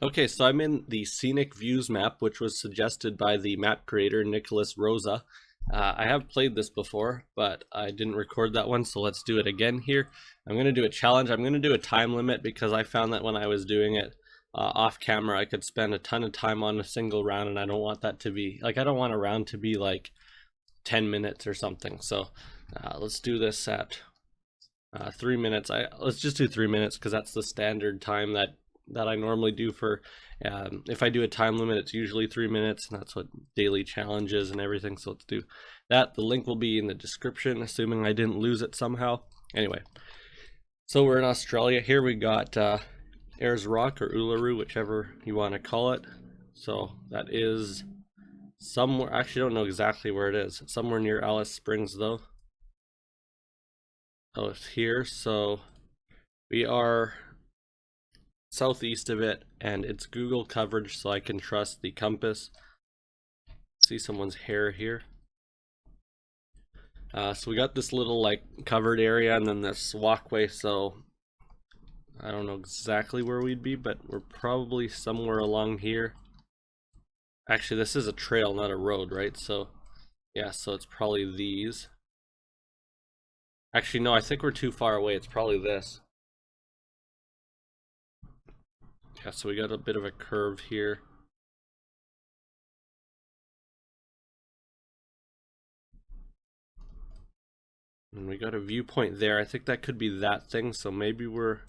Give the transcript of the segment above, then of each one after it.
Okay, so I'm in the Scenic Views map, which was suggested by the map creator, Nicholas Rosa. I have played this before, but I didn't record that one, so let's do it again here. I'm going to do a challenge. I'm going to do a time limit because I found that when I was doing it off camera, I could spend a ton of time on a single round, and I don't want that to be, like, I don't want a round to be like 10 minutes or something. So let's do this at 3 minutes. Let's just do 3 minutes because that's the standard time that I normally do for. If I do a time limit, it's usually 3 minutes, and that's what daily challenges and everything. So let's do that. The link will be in the description, assuming I didn't lose it somehow. Anyway, so we're in Australia. Here we got Ayers Rock or Uluru, whichever you want to call it. So that is somewhere. Actually, I don't know exactly where it is. Somewhere near Alice Springs, though. Oh, it's here. So we are southeast of it, and it's Google coverage, so I can trust the compass. See someone's hair here. So we got this little like covered area and then this walkway, so I don't know exactly where we'd be, but we're probably somewhere along here. Actually, this is a trail, not a road, right? So yeah, so it's probably these. Actually, no, I think we're too far away. It's probably this. Yeah, so we got a bit of a curve here. And we got a viewpoint there. I think that could be that thing, so maybe we're,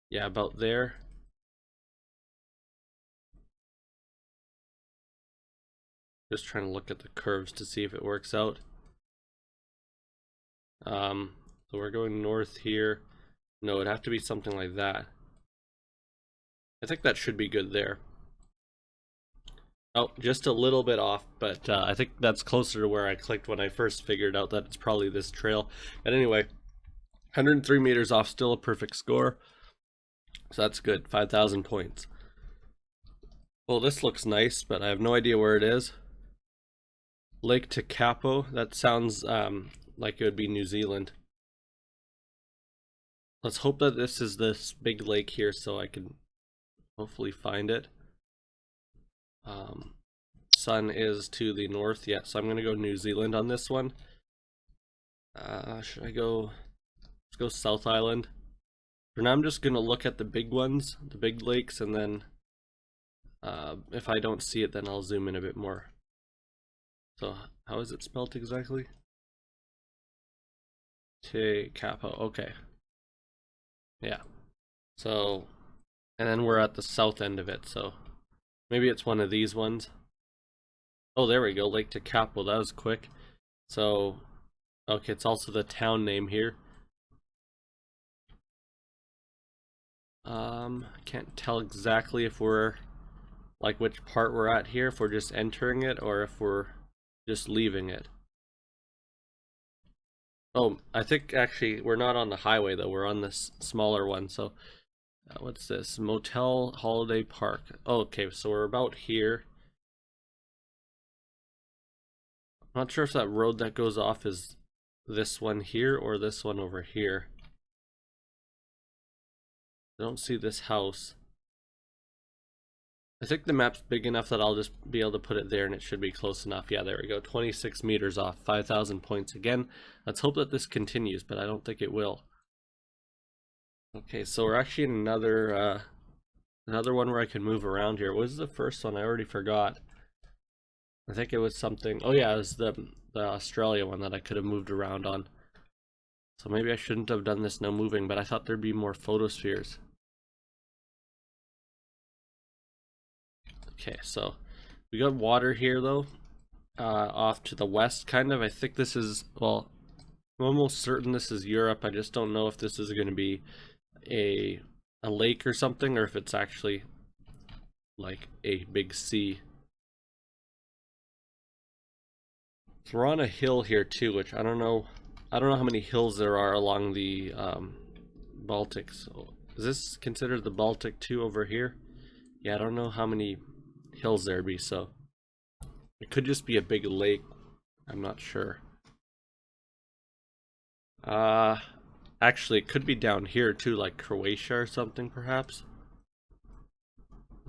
yeah, about there. Just trying to look at the curves to see if it works out. So we're going north here. No, it'd have to be something like that. I think that should be good there. Oh, just a little bit off, but I think that's closer to where I clicked when I first figured out that it's probably this trail. But anyway, 103 meters off, still a perfect score. So that's good, 5,000 points. Well, this looks nice, but I have no idea where it is. Lake Tekapo, that sounds like it would be New Zealand. Let's hope that this is this big lake here so I can hopefully find it. Sun is to the north, yeah, so I'm gonna go New Zealand on this one. Should I go, let's go South Island. For now I'm just gonna look at the big ones, the big lakes, and then if I don't see it then I'll zoom in a bit more. So how is it spelled exactly? Te Capo, okay. Yeah. So, and then we're at the south end of it, so maybe it's one of these ones. Oh, there we go, Lake Tekapo, that was quick. So, okay, it's also the town name here. I can't tell exactly if we're, like, which part we're at here, if we're just entering it or if we're just leaving it. Oh, I think actually we're not on the highway though, we're on this smaller one, so what's this? Motel Holiday Park. Oh, okay, so we're about here. I'm not sure if that road that goes off is this one here or this one over here. I don't see this house. I think the map's big enough that I'll just be able to put it there and it should be close enough. Yeah, there we go. 26 meters off, 5,000 points again. Let's hope that this continues, but I don't think it will. Okay, so we're actually in another one where I can move around here. What was the first one? I already forgot. I think it was something. Oh yeah, it was the Australia one that I could have moved around on. So maybe I shouldn't have done this no moving, but I thought there'd be more photospheres. Okay, so we got water here though, off to the west kind of. I think this is, well, I'm almost certain this is Europe. I just don't know if this is going to be a lake or something, or if it's actually like a big sea. So we're on a hill here too, which I don't know. I don't know how many hills there are along the Baltic. So is this considered the Baltic too over here? Yeah, I don't know how many hills there'd be, so it could just be a big lake. I'm not sure. Uh, Actually, it could be down here too, like Croatia or something, perhaps.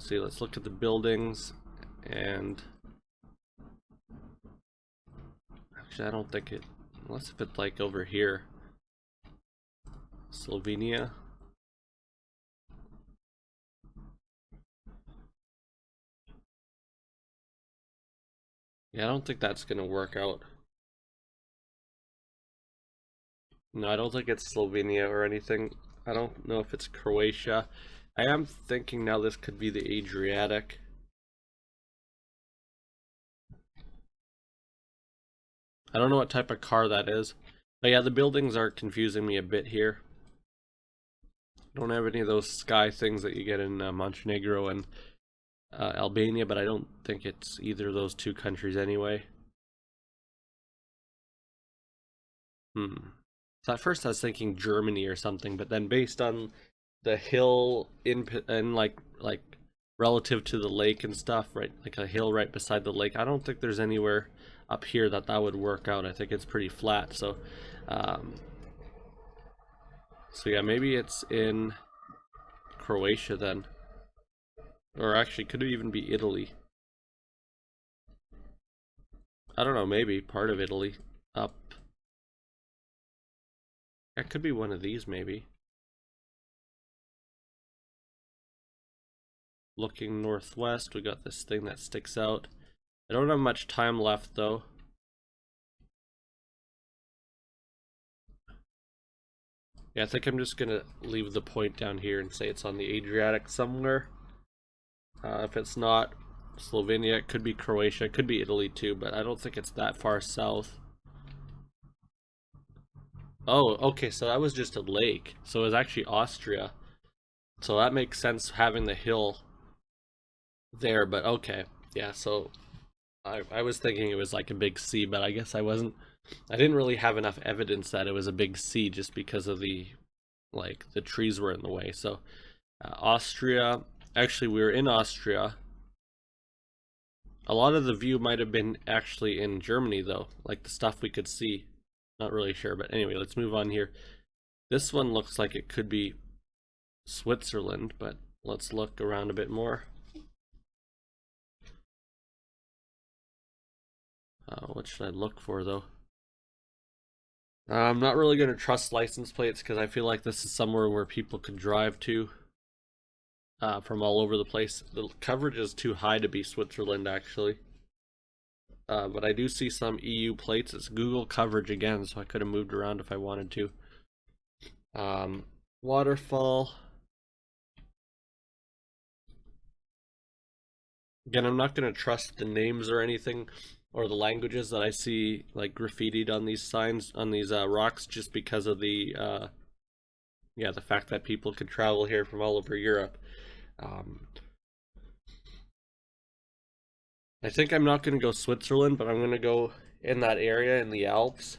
Let's see, let's look at the buildings, and actually I don't think it, unless if it's like over here, Slovenia. Yeah, I don't think that's gonna work out. No, I don't think it's Slovenia or anything. I don't know if it's Croatia. I am thinking now this could be the Adriatic. I don't know what type of car that is. But yeah, the buildings are confusing me a bit here. Don't have any of those sky things that you get in Montenegro and Albania, but I don't think it's either of those two countries anyway. So at first I was thinking Germany or something, but then based on the hill in like relative to the lake and stuff, right? Like a hill right beside the lake. I don't think there's anywhere up here that would work out. I think it's pretty flat. Um, so yeah, maybe it's in Croatia then, or actually, could it even be Italy? I don't know. Maybe part of Italy up. That could be one of these, maybe. Looking northwest, we got this thing that sticks out. I don't have much time left though. Yeah, I think I'm just gonna leave the point down here and say it's on the Adriatic somewhere. If it's not Slovenia, it could be Croatia, it could be Italy too, but I don't think it's that far south. Oh, okay, so that was just a lake. So it was actually Austria. So that makes sense having the hill there, but okay. Yeah, so I was thinking it was like a big sea, but I guess I didn't really have enough evidence that it was a big sea just because of the trees were in the way. So Austria, actually we were in Austria. A lot of the view might have been actually in Germany though, like the stuff we could see. Not really sure, but anyway, let's move on here. This one looks like it could be Switzerland, but let's look around a bit more. What should I look for though? I'm not really going to trust license plates because I feel like this is somewhere where people could drive to from all over the place. The coverage is too high to be Switzerland actually. But I do see some EU plates. It's Google coverage again, so I could have moved around if I wanted to. Waterfall. Again, I'm not going to trust the names or anything or the languages that I see like graffitied on these signs, on these rocks, just because of the the fact that people could travel here from all over Europe. I think I'm not going to go Switzerland, but I'm going to go in that area in the Alps.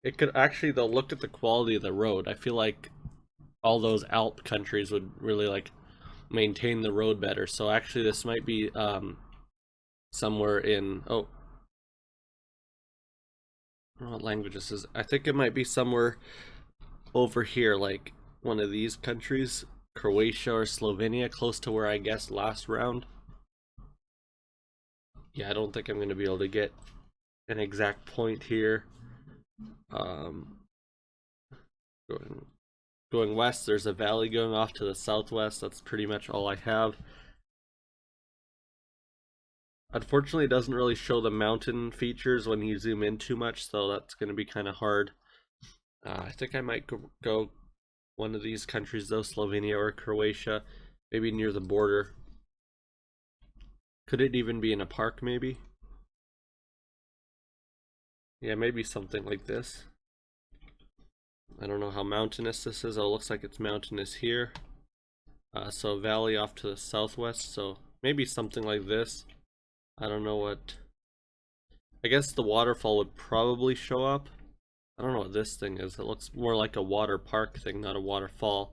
It could actually, though, look at the quality of the road. I feel like all those Alp countries would really like maintain the road better. So actually, this might be somewhere in I don't know what language this is. I think it might be somewhere over here, like one of these countries, Croatia or Slovenia, close to where I guessed last round. Yeah, I don't think I'm going to be able to get an exact point here. Going west, there's a valley going off to the southwest. That's pretty much all I have. Unfortunately, it doesn't really show the mountain features when you zoom in too much, so that's going to be kind of hard. I think I might go one of these countries though, Slovenia or Croatia, maybe near the border. Could it even be in a park maybe? Yeah, maybe something like this. I don't know how mountainous this is. Oh, it looks like it's mountainous here. So valley off to the southwest, so maybe something like this. I don't know what. I guess the waterfall would probably show up. I don't know what this thing is. It looks more like a water park thing, not a waterfall.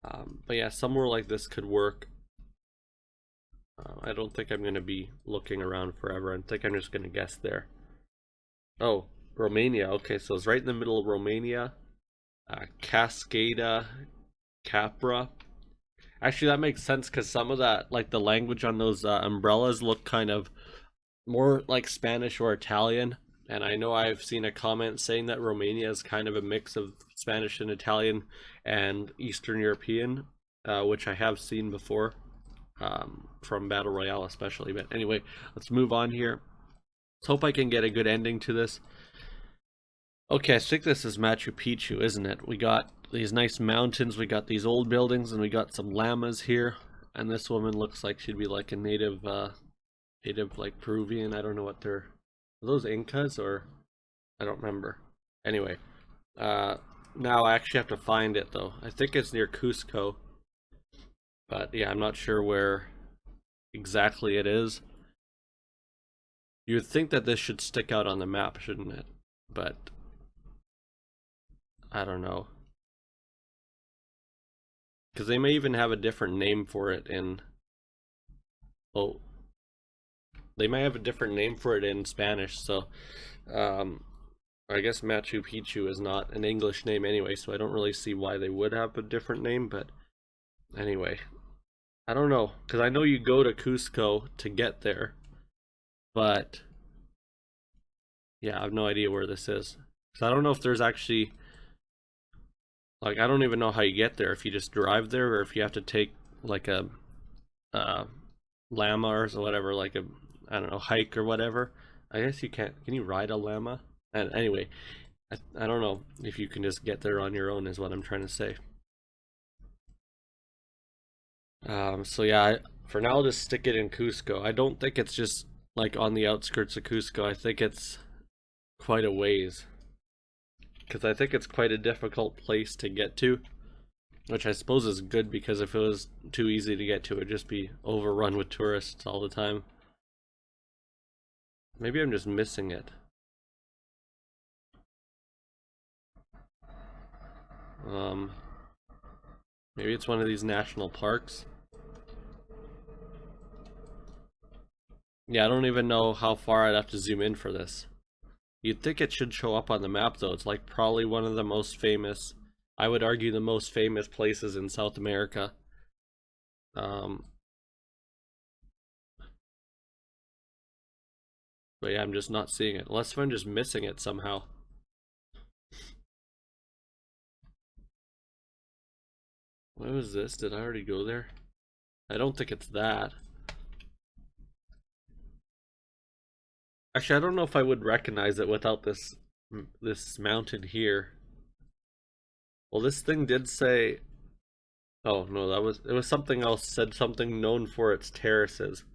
But yeah, somewhere like this could work. I don't think I'm going to be looking around forever. I think I'm just going to guess there. Oh, Romania. Okay, so it's right in the middle of Romania. Cascada Capra. Actually, that makes sense because some of that, like the language on those umbrellas, look kind of more like Spanish or Italian. And I know I've seen a comment saying that Romania is kind of a mix of Spanish and Italian and Eastern European, which I have seen before, from Battle Royale especially. But anyway, let's move on here. Let's hope I can get a good ending to this. Okay, I think this is Machu Picchu, isn't it? We got these nice mountains, we got these old buildings, and we got some llamas here. And this woman looks like she'd be like a native like Peruvian. I don't know what they're. Are those Incas or I don't remember. Anyway, now I actually have to find it though. I think it's near Cusco, but yeah, I'm not sure where exactly it is. You would think that this should stick out on the map, shouldn't it? But I don't know. Because they may even have a different name for it in. Oh, they might have a different name for it in Spanish, so I guess Machu Picchu is not an English name anyway, so I don't really see why they would have a different name, but anyway. I don't know, because I know you go to Cusco to get there, but yeah, I have no idea where this is. So I don't know if there's actually, like, I don't even know how you get there, if you just drive there, or if you have to take, like, a llama or whatever, like a, I don't know, hike or whatever. I guess you can't, can you ride a llama? And anyway, I don't know if you can just get there on your own is what I'm trying to say. So yeah, for now I'll just stick it in Cusco. I don't think it's just like on the outskirts of Cusco. I think it's quite a ways. Because I think it's quite a difficult place to get to. Which I suppose is good because if it was too easy to get to, it'd just be overrun with tourists all the time. Maybe I'm just missing it. Maybe it's one of these national parks. Yeah, I don't even know how far I'd have to zoom in for this. You'd think it should show up on the map though. It's like probably one of the most famous, I would argue the most famous places in South America. But yeah, I'm just not seeing it. Unless I'm just missing it somehow. What was this? Did I already go there? I don't think it's that. Actually, I don't know if I would recognize it without this mountain here. Well, this thing did say. Oh no, it was something else. Said something known for its terraces.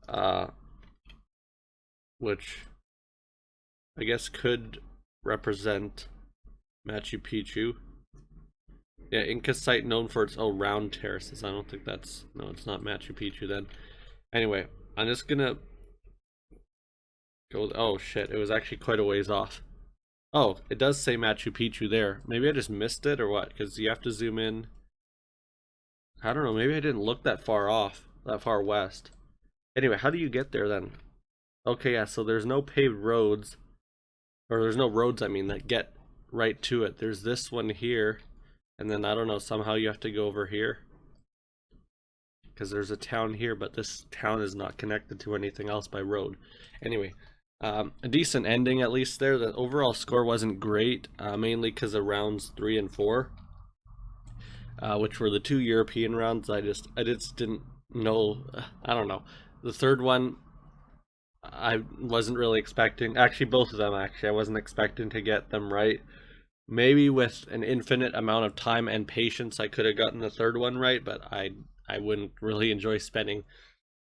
Uh, which I guess could represent Machu Picchu. Yeah, Inca site known for its round terraces. I don't think that's, no, it's not Machu Picchu then. Anyway, I'm just gonna go. Oh shit, it was actually quite a ways off. Oh, it does say Machu Picchu there. Maybe I just missed it or what? Because you have to zoom in. I don't know. Maybe I didn't look that far off, that far west. Anyway, how do you get there then? Okay, yeah. So there's no paved roads, or there's no roads. I mean, that get right to it. There's this one here, and then I don't know. Somehow you have to go over here. Because there's a town here, but this town is not connected to anything else by road. Anyway, a decent ending at least there. The overall score wasn't great, mainly because of rounds 3 and 4, which were the 2 European rounds. I just didn't know. I don't know. The third one, I wasn't really expecting. Actually, both of them. Actually, I wasn't expecting to get them right. Maybe with an infinite amount of time and patience, I could have gotten the third one right, but I wouldn't really enjoy spending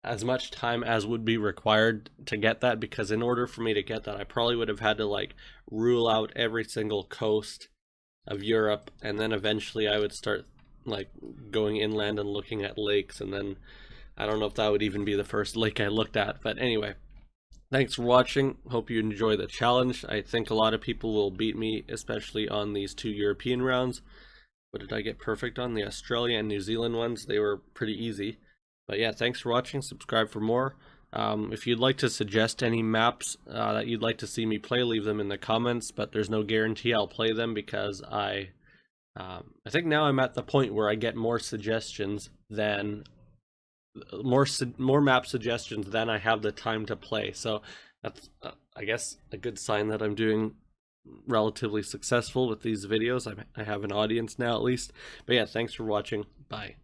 as much time as would be required to get that, because in order for me to get that, I probably would have had to like rule out every single coast of Europe, and then eventually I would start like going inland and looking at lakes, and then I don't know if that would even be the first lake I looked at. But anyway, thanks for watching. Hope you enjoy the challenge. I think a lot of people will beat me, especially on these 2 European rounds. What did I get perfect on? The Australia and New Zealand ones, they were pretty easy. But yeah, thanks for watching. Subscribe for more. If you'd like to suggest any maps that you'd like to see me play, leave them in the comments, but there's no guarantee I'll play them because I I think now I'm at the point where I get more suggestions than more map suggestions than I have the time to play. So that's I guess a good sign that I'm doing relatively successful with these videos. I have an audience now at least. But yeah, thanks for watching. Bye.